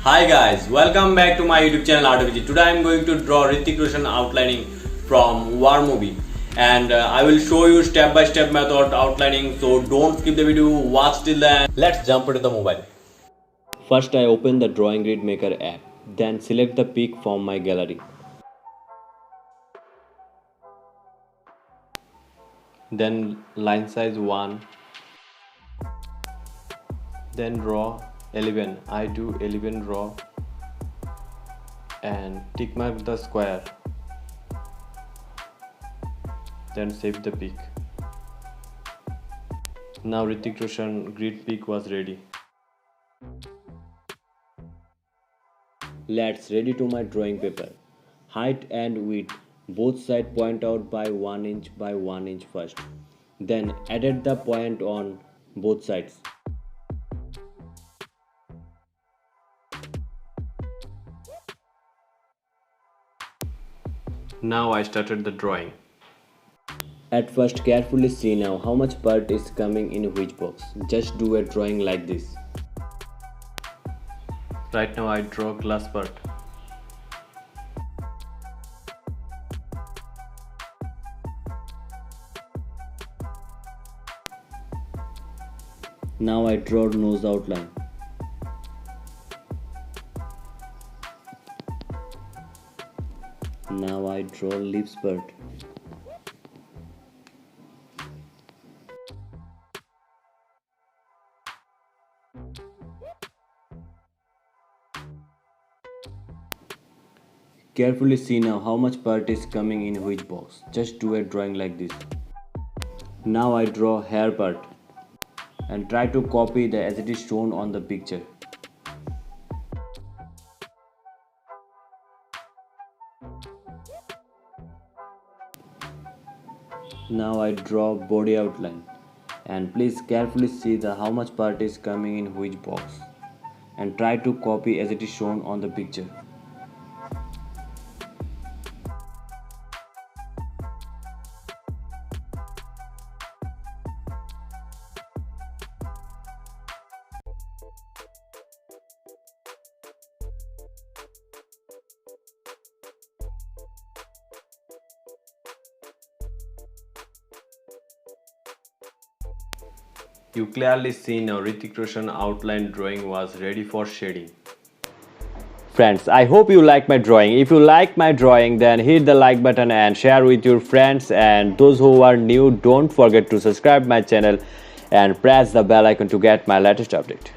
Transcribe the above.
Hi guys, welcome back to my YouTube channel Abhijit. Today I am going to draw Hrithik Roshan outlining from War movie, and I will show you step by step method outlining, so don't skip the video, watch till the end. Let's jump into the mobile. First I open the drawing grid maker app, then select the peak from my gallery. Then line size 1, then draw 11. I do 11 raw and tick mark the square, then save the peak. Now Hrithik Roshan grid peak was ready. Let's ready to my drawing paper. Height and width both sides point out by 1 inch by 1 inch first, then added the point on both sides. Now I started the drawing. At first carefully see now how much part is coming in which box. Just do a drawing like this. Right now I draw glass part. Now I draw nose outline. Now I draw lips part. Carefully see now how much part is coming in which box. Just do a drawing like this. Now I draw hair part and try to copy the as it is shown on the picture. Now I draw body outline, and please carefully see the how much part is coming in which box and try to copy as it is shown on the picture. You clearly see now Hrithik Roshan outline drawing was ready for shading. Friends, I hope you like my drawing. If you like my drawing, then hit the like button and share with your friends, and those who are new, don't forget to subscribe my channel and press the bell icon to get my latest update.